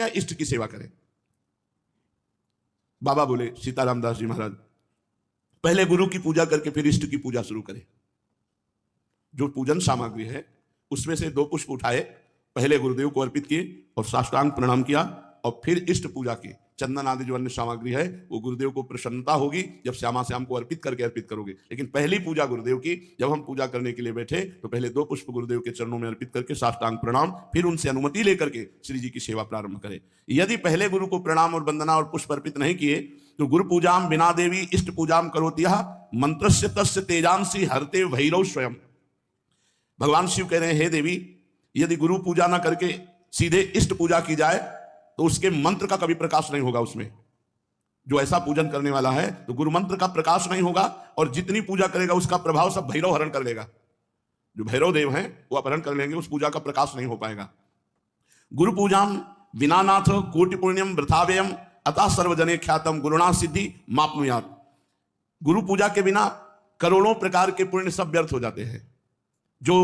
या इष्ट की सेवा करें। बाबा बोले सीताराम दास जी महाराज, पहले गुरु की पूजा करके फिर इष्ट की पूजा शुरू करें। जो पूजन सामग्री है उसमें से 2 पुष्प उठाए, पहले गुरुदेव को अर्पित किए और साष्टांग प्रणाम किया, और फिर इष्ट पूजा की। चंदन आदि जो अन्य सामग्री है वो गुरुदेव को प्रसन्नता होगी जब श्यामा श्याम को अर्पित करके अर्पित करोगे। लेकिन पहली पूजा गुरुदेव की, जब हम पूजा करने के लिए बैठे तो पहले 2 पुष्प गुरुदेव के चरणों में अर्पित करके साष्टांग प्रणाम, फिर उनसे अनुमति लेकर के श्री जी की सेवा प्रारंभ करें। यदि पहले गुरु को प्रणाम और वंदना और पुष्प अर्पित नहीं किए तो गुरु पूजाम बिना देवी इष्ट पूजाम करोति मंत्रस्य तस्य तेजांसी हरते भैरव स्वयं। भगवान शिव कह रहे हैं, हे देवी, यदि गुरु पूजा ना करके सीधे इष्ट पूजा की जाए तो उसके मंत्र का कभी प्रकाश नहीं होगा। उसमें जो ऐसा पूजन करने वाला है तो गुरु मंत्र का प्रकाश नहीं होगा, और जितनी पूजा करेगा उसका प्रभाव सब भैरव हरण कर लेगा। जो भैरव देव हैं वो अपहरण कर लेंगे, उस पूजा का प्रकाश नहीं हो पाएगा। गुरु पूजाम विनानाथ कोटि पुण्यम वृथाव्ययम अतः सर्वजने ख्यातम गुरुणा सिद्धि मापनुयात। गुरु पूजा के बिना करोड़ों प्रकार के पुण्य सब व्यर्थ हो जाते हैं। जो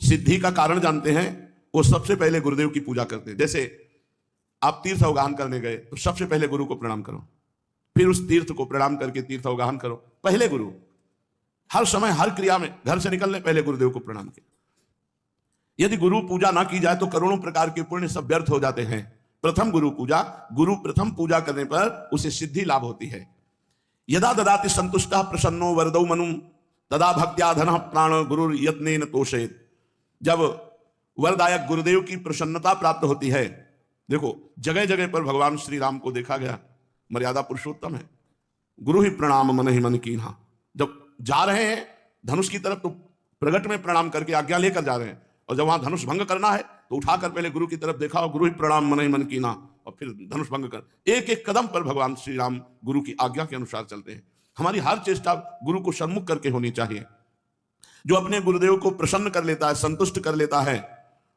सिद्धि का कारण जानते हैं वो सबसे पहले गुरुदेव की पूजा करते हैं। जैसे आप तीर्थ अवगाहन करने गए तो सबसे पहले गुरु को प्रणाम करो, फिर उस तीर्थ को प्रणाम करके तीर्थ अवगाहन करो। पहले गुरु, हर समय हर क्रिया में, घर से निकलने पहले गुरुदेव को प्रणाम किया। यदि गुरु पूजा ना की जाए तो करोड़ों प्रकार के पुण्य सब व्यर्थ हो जाते हैं। प्रथम गुरु पूजा, गुरु प्रथम पूजा करने पर उसे सिद्धि लाभ होती है। यदा ददाति संतुष्टः प्रसन्नो वरदौ मनुम तदा भक्त्या धनः प्राण गुरु यत्नेन तोषयेत्। जब वरदायक गुरुदेव की प्रसन्नता प्राप्त होती है, देखो जगह जगह पर भगवान श्री राम को देखा गया, मर्यादा पुरुषोत्तम है। गुरु ही प्रणाम मन ही मन कीन्हा। जब जा रहे हैं धनुष की तरफ तो प्रगट में प्रणाम करके आज्ञा लेकर जा रहे हैं, और जब वहां धनुष भंग करना है तो उठाकर पहले गुरु की तरफ देखा और गुरु ही प्रणाम मन ही मन कीन्हा, और फिर धनुष भंग कर। एक एक कदम पर भगवान श्री राम गुरु की आज्ञा के अनुसार चलते हैं। हमारी हर चेष्टा गुरु को सन्मुख करके होनी चाहिए। जो अपने गुरुदेव को प्रसन्न कर लेता है, संतुष्ट कर लेता है,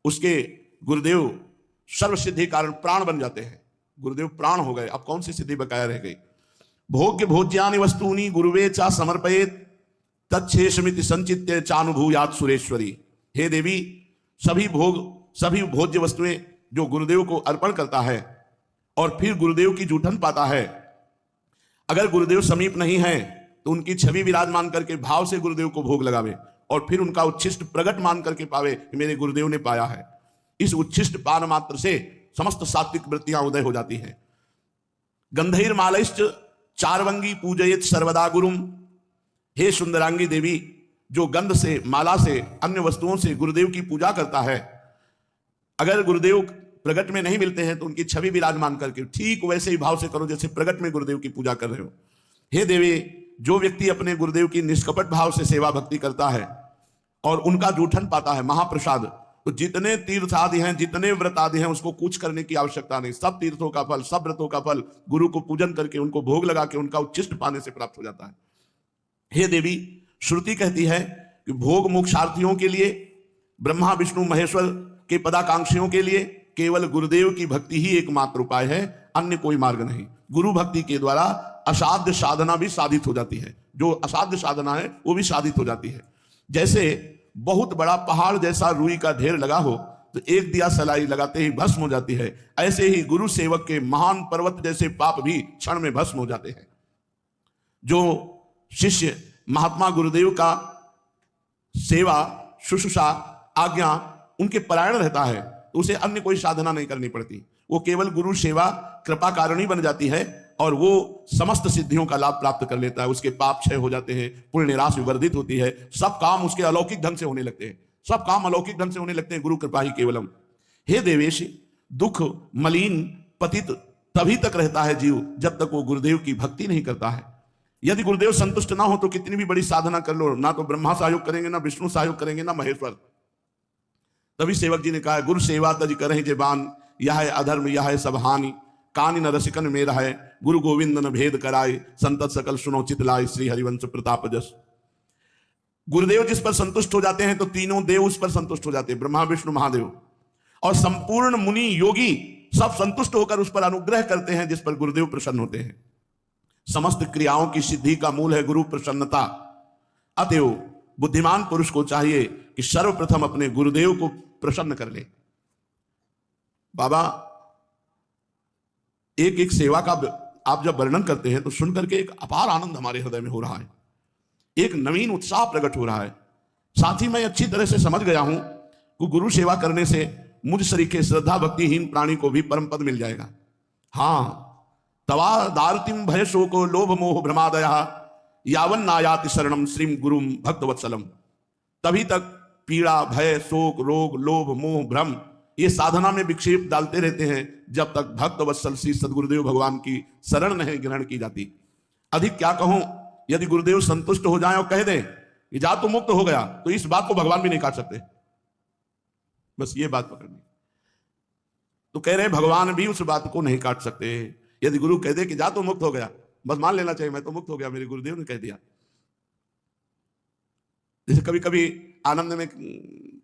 उसके गुरुदेव सर्व सिद्धि कारण प्राण बन जाते हैं। गुरुदेव प्राण हो गए, अब कौन सी सिद्धि बकाया रह गई। भोग्य भोज्यानि वस्तूनि गुरुवे चा समर्पयेत् तच्छेषमिति संचित्य चानुभूयात् सुरेश्वरी। हे देवी, सभी भोग, सभी भोज्य वस्तुएं जो गुरुदेव को अर्पण करता है और फिर गुरुदेव की जूठन पाता है, अगर गुरुदेव समीप नहीं है तो उनकी छवि विराजमान करके भाव से गुरुदेव को भोग लगावे और फिर उनका उच्छिष्ट प्रगट मान करके पावे कि मेरे गुरुदेव ने पाया है। इस उच्छिष्ट पान मात्र से समस्त सात्विक वृत्तियां उदय हो जाती हैं। गंधैर्मालैश्च चारवंगी पूजयेत् सर्वदा गुरुम। हे सुंदरांगी देवी, जो गंध से, माला से, अन्य वस्तुओं से गुरुदेव की पूजा करता है, अगर गुरुदेव प्रगट में नहीं मिलते हैं तो उनकी छवि विराजमान करके ठीक वैसे ही भाव से करो जैसे प्रगट में गुरुदेव की पूजा कर रहे हो। हे देवी, जो व्यक्ति अपने गुरुदेव की निष्कपट भाव से सेवा भक्ति करता है और उनका जूठन पाता है, महाप्रसाद, तो जितने तीर्थ आदि हैं, जितने व्रत आदि हैं, उसको कुछ करने की आवश्यकता नहीं। सब तीर्थों का फल, सब व्रतों का फल गुरु को पूजन करके, उनको भोग लगा के, उनका उच्छिष्ट पाने से प्राप्त हो जाता है। हे देवी, श्रुति कहती है कि भोग मोक्षार्थियों के लिए, ब्रह्मा विष्णु महेश्वर के पदाकांक्षियों के लिए केवल गुरुदेव की भक्ति ही एकमात्र उपाय है, अन्य कोई मार्ग नहीं। गुरु भक्ति के द्वारा असाध्य साधना भी साधित हो जाती है। जो असाध्य साधना है वो भी साधित हो जाती है। जैसे बहुत बड़ा पहाड़ जैसा रुई का ढेर लगा हो तो एक दिया सलाई लगाते ही भस्म हो जाती है, ऐसे ही गुरु सेवक के महान पर्वत जैसे पाप भी क्षण में भस्म हो जाते हैं। जो शिष्य महात्मा गुरुदेव का सेवा, शुश्रूषा, आज्ञा उनके परायण रहता है तो उसे अन्य कोई साधना नहीं करनी पड़ती। वो केवल गुरु सेवा कृपा कारणी बन जाती है और वो समस्त सिद्धियों का लाभ प्राप्त कर लेता है। उसके पाप क्षय हो जाते हैं, पुण्य राशि वर्धित होती है, सब काम उसके अलौकिक ढंग से होने लगते हैं। सब काम अलौकिक ढंग से होने लगते हैं, गुरु कृपा ही केवलम। हे देवेश, दुख मलिन पतित तभी तक रहता है जीव जब तक वो गुरुदेव की भक्ति नहीं करता है। यदि गुरुदेव संतुष्ट ना हो तो कितनी भी बड़ी साधना कर लो, ना तो ब्रह्मा सहयोग करेंगे, ना विष्णु सहयोग करेंगे, ना महेश्वर। तभी सेवक जी ने कहा, गुरु सेवा तज करहि जेबान, यह है अधर्म यह है सब हानि, कानि न रसिकन मेरा है, गुरु गोविंद न भेद कराए, संतत सकल सुनो चित लाए, श्री हरिवंश प्रताप जस। गुरुदेव जिस पर संतुष्ट हो जाते हैं तो तीनों देव उस पर संतुष्ट हो जाते हैं, ब्रह्मा विष्णु महादेव, और संपूर्ण मुनि योगी सब संतुष्ट होकर उस पर अनुग्रह करते हैं जिस पर गुरुदेव प्रसन्न होते हैं। समस्त क्रियाओं की सिद्धि का मूल है गुरु प्रसन्नता। अतएव बुद्धिमान पुरुष को चाहिए कि सर्वप्रथम अपने गुरुदेव को प्रसन्न कर ले। बाबा एक एक सेवा का आप जब वर्णन करते हैं तो सुन करके एक अपार आनंद हमारे हृदय में हो रहा है, एक नवीन उत्साह प्रकट हो रहा है। साथ ही मैं अच्छी तरह से समझ गया हूं कि गुरु सेवा करने से मुझ सरीखे श्रद्धा भक्तिहीन प्राणी को भी परम पद मिल जाएगा। हाँ, तवा दारतिम भय शोको लोभ मोह भ्रमादया यावन नायाति शरणम श्रीम गुरुम भक्तवत्सलम। तभी तक पीड़ा, भय, शोक, रोग, लोभ, मोह, भ्रम ये साधना में विक्षेप डालते रहते हैं जब तक भक्तवत्सल श्री सदगुरुदेव भगवान की शरण नहीं ग्रहण की जाती। अधिक क्या कहूं, यदि गुरुदेव संतुष्ट हो जाएं और कह दें कि जा तो मुक्त हो गया, तो इस बात को भगवान भी नहीं काट सकते। बस ये बात पकड़नी। तो कह रहे भगवान भी उस बात को नहीं काट सकते। यदि गुरु कह दे कि जा तो मुक्त हो गया, बस मान लेना चाहिए मैं तो मुक्त हो गया, मेरे गुरुदेव ने कह दिया। जैसे कभी कभी आनंद में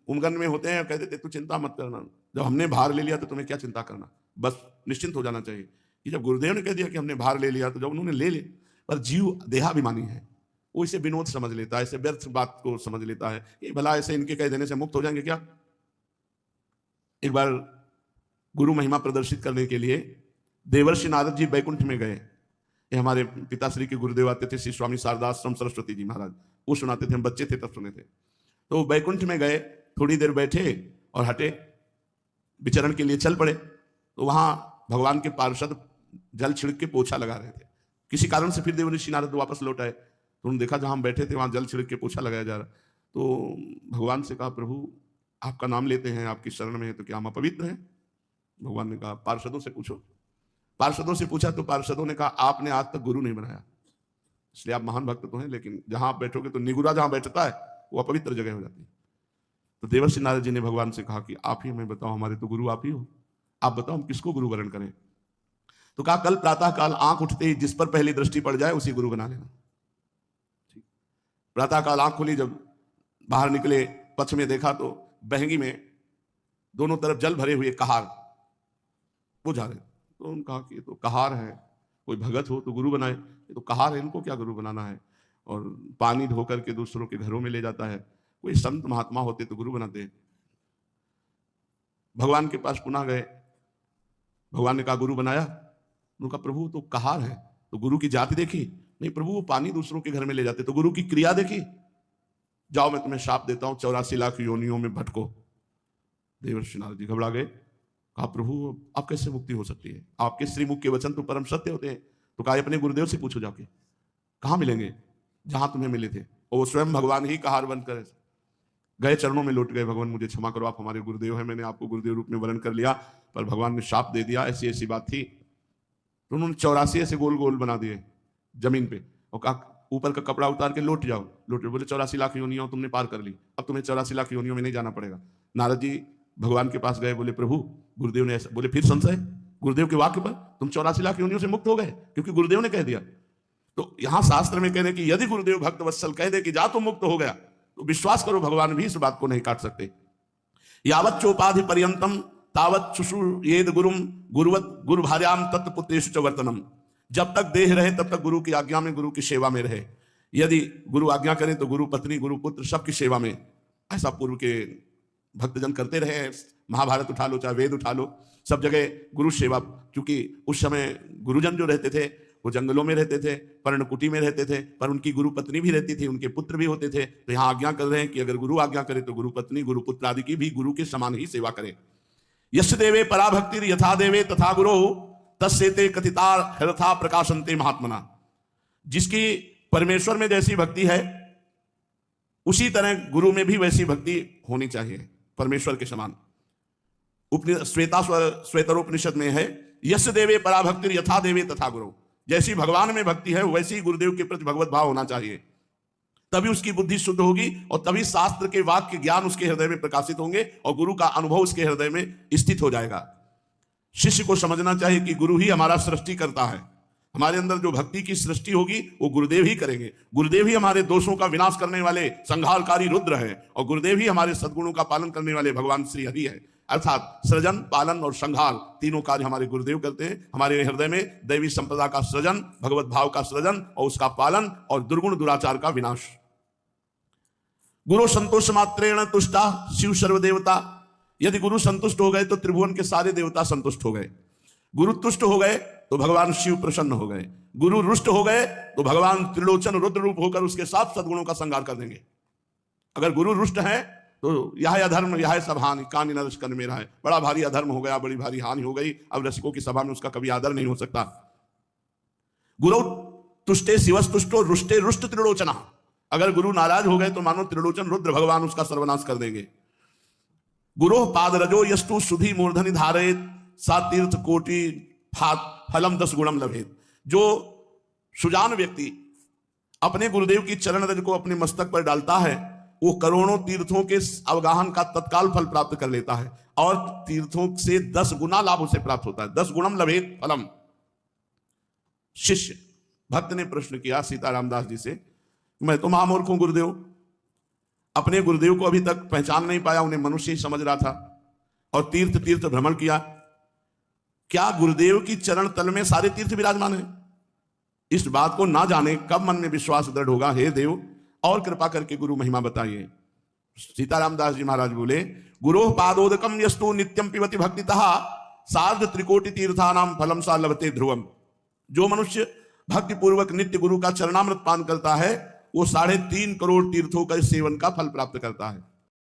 उमगन में होते हैं और कह देते तू चिंता मत करना, जब हमने भार ले लिया तो तुम्हें क्या चिंता करना, बस निश्चिंत हो जाना चाहिए। कि जब गुरुदेव ने कह दिया कि हमने भार ले लिया, तो जब उन्होंने ले लिया, पर जीव देहाभिमानी है, वो इसे विनोद समझ लेता है, इसे व्यर्थ बात को समझ लेता है कि भला ऐसे इनके कह देने से मुक्त हो जाएंगे क्या। एक बार गुरु महिमा प्रदर्शित करने के लिए देवर्षि नारद जी बैकुंठ में गए। ये हमारे पिताश्री के गुरुदेव आते थे, श्री स्वामी शारदाश्रम सरस्वती जी महाराज, वो सुनाते थे, हम बच्चे थे तब सुने थे। तो बैकुंठ में गए, थोड़ी देर बैठे और हटे, विचरण के लिए चल पड़े। तो वहां भगवान के पार्षद जल छिड़क के पोछा लगा रहे थे। किसी कारण से फिर देवर्षि नारद वापस लौट आए, तो उन्होंने देखा जहां हम बैठे थे वहां जल छिड़क के पोछा लगाया जा रहा। तो भगवान से कहा, प्रभु आपका नाम लेते हैं, आपकी शरण में है, तो क्या हम अपवित्र हैं? भगवान ने कहा पार्षदों से पूछो। पार्षदों से पूछा तो पार्षदों ने कहा आपने आज तक गुरु नहीं बनाया, इसलिए आप महान भक्त तो हैं, लेकिन जहां आप बैठोगे तो निगुरा जहां बैठता है वो अपवित्र जगह हो जाती है। तो देवर्षि नारद जी ने भगवान से कहा कि आप ही हमें बताओ, हमारे तो गुरु आप ही हो, आप बताओ हम किसको गुरु वरण करें। तो कहा कल प्रातः काल आंख उठते ही जिस पर पहली दृष्टि पड़ जाए उसी गुरु बना लेना। प्रातः काल आंख खुली, जब बाहर निकले, पथ में देखा तो बहंगी में दोनों तरफ जल भरे हुए कहार वो जा रहे। तो उन्होंने कहा कि तो कहार है, कोई भगत हो तो गुरु बनाए, ये तो कहार है, इनको क्या गुरु बनाना है। और पानी धो करके दूसरों के घरों में ले जाता है, कोई संत महात्मा होते तो गुरु बनाते। भगवान के पास पुनः गए, भगवान ने कहा गुरु बनाया। उन्होंने कहा प्रभु तो कहार है, तो गुरु की जाति देखी? नहीं प्रभु, वो पानी दूसरों के घर में ले जाते। तो गुरु की क्रिया देखी? जाओ मैं तुम्हें शाप देता हूं, 84 लाख योनियों में भटको। देवर्षि नारद जी घबरा गए, कहा प्रभु अब कैसे मुक्ति हो सकती है, आपके श्रीमुख के वचन तो परम सत्य होते हैं। तो कहा अपने गुरुदेव से पूछो जाके, कहां मिलेंगे? जहां तुम्हें मिले थे। और वो स्वयं भगवान ही कहार बनकर गए, चरणों में लौट गए, भगवान मुझे क्षमा करो, आप हमारे गुरुदेव हैं, मैंने आपको गुरुदेव रूप में वर्ण कर लिया, पर भगवान ने शाप दे दिया, ऐसी ऐसी बात थी। तो उन्होंने 84 ऐसे गोल गोल बना दिए जमीन पे और कहा ऊपर का कपड़ा उतार के लौट जाओ। लौटे, बोले 84 लाख योनियों तुमने पार कर ली, अब तुम्हें 84 लाख योनियों में नहीं जाना पड़ेगा। नारद जी भगवान के पास गए, बोले प्रभु गुरुदेव ने ऐसा बोले, फिर संशय गुरुदेव के वाक्य पर, तुम 84 लाख योनियों से मुक्त हो गए क्योंकि गुरुदेव ने कह दिया। तो यहां शास्त्र में कह रहे कि यदि गुरुदेव भक्त वत्सल कह दे कि जा तो मुक्त हो गया, तो विश्वास करो भगवान भी इस बात को नहीं काट सकते। यावत चोपाधि पर्यंतम तावत शुश्रूषेद गुरुम गुरुवत गुरु भार्याम तत्पुत्रेषु च वर्तनम। जब तक देह रहे तब तक गुरु की आज्ञा में, गुरु की सेवा में रहे। यदि गुरु आज्ञा करें तो गुरु पत्नी, गुरु पुत्र सबकी सेवा में। ऐसा पूर्व के भक्तजन करते रहे। महाभारत उठा लो, चाहे वेद उठा लो, सब जगह गुरु सेवा। क्योंकि उस समय गुरुजन जो रहते थे वो जंगलों में रहते थे, पर्णकुटी में रहते थे, पर उनकी गुरु पत्नी भी रहती थी, उनके पुत्र भी होते थे। तो यहाँ आज्ञा कर रहे हैं कि अगर गुरु आज्ञा करे तो गुरु पत्नी, गुरु पुत्र आदि की भी गुरु के समान ही सेवा करें। यश देवे पराभक्ति यथा देवे तथा गुरु तस्सेते कथितार हरथा प्रकाशनते महात्मना। जिसकी परमेश्वर में जैसी भक्ति है उसी तरह गुरु में भी वैसी भक्ति होनी चाहिए, परमेश्वर के समान। श्वेतरोपनिषद में है यश देवे पराभक्ति यथा देवे तथा गुरु। जैसी भगवान में भक्ति है वैसी ही गुरुदेव के प्रति भगवत भाव होना चाहिए, तभी उसकी बुद्धि शुद्ध होगी और तभी शास्त्र के वाक्य ज्ञान उसके हृदय में प्रकाशित होंगे और गुरु का अनुभव उसके हृदय में स्थित हो जाएगा। शिष्य को समझना चाहिए कि गुरु ही हमारा सृष्टि करता है। हमारे अंदर जो भक्ति की सृष्टि होगी वो गुरुदेव ही करेंगे। गुरुदेव ही हमारे दोषों का विनाश करने वाले संहारकारी रुद्र है और गुरुदेव ही हमारे सद्गुणों का पालन करने वाले भगवान श्री हरि है। अर्थात सृजन, पालन और संहार तीनों कार्य हमारे गुरुदेव करते हैं। हमारे हृदय में दैवी संपदा का सृजन, भगवत भाव का सृजन और उसका पालन और दुर्गुण दुराचार का विनाश। गुरु संतोष मात्रेण तुष्टा शिव सर्वदेवता। यदि गुरु संतुष्ट हो गए तो त्रिभुवन के सारे देवता संतुष्ट हो गए। गुरु तुष्ट हो गए तो भगवान शिव प्रसन्न हो गए, गुरु रुष्ट हो गए तो भगवान त्रिलोचन रुद्र रूप होकर उसके 7 सद्गुणों का संहार कर देंगे। अगर गुरु रुष्ट है तो यह अधर्म यह सब हानि कानी नरस कर मेरा है, बड़ा भारी अधर्म हो गया, बड़ी भारी हानि हो गई, अब रसिकों की सभा में उसका कभी आदर नहीं हो सकता। गुरु तुष्टे शिवस्तुष्टो रुष्टे रुष्ट त्रिलोचना, अगर गुरु नाराज हो गए तो मानो त्रिलोचन रुद्र भगवान उसका सर्वनाश कर देंगे। गुरु पाद रजो यस्तु सुधी मूर्धनि धारेत सा तीर्थ कोटि फलम 10 गुणम लभेत। जो सुजान व्यक्ति अपने गुरुदेव की चरण रज को अपने मस्तक पर डालता है वो करोड़ों तीर्थों के अवगाहन का तत्काल फल प्राप्त कर लेता है और तीर्थों से 10 गुना लाभ उसे प्राप्त होता है। 10 गुणम लभेत फलम। शिष्य भक्त ने प्रश्न किया सीताराम दास जी से, मैं तो महामूर्ख हूं गुरुदेव, अपने गुरुदेव को अभी तक पहचान नहीं पाया, उन्हें मनुष्य ही समझ रहा था और तीर्थ तीर्थ भ्रमण किया, क्या गुरुदेव की चरण तल में सारे तीर्थ विराजमान है? इस बात को ना जाने कब मन में विश्वास दृढ़ होगा? हे देव और कृपा करके गुरु महिमा बताइए। सीताराम दास जी महाराज बोले, गुरो पादोदकम यस्तु नित्यम पिबति भक्तितः सार्ध त्रिकोटि तीर्थानाम फलम सा लभते ध्रुवम। जो मनुष्य भक्ति पूर्वक नित्य गुरु का चरणामृत पान करता है वो 3.5 करोड़ तीर्थों का सेवन का फल प्राप्त करता है।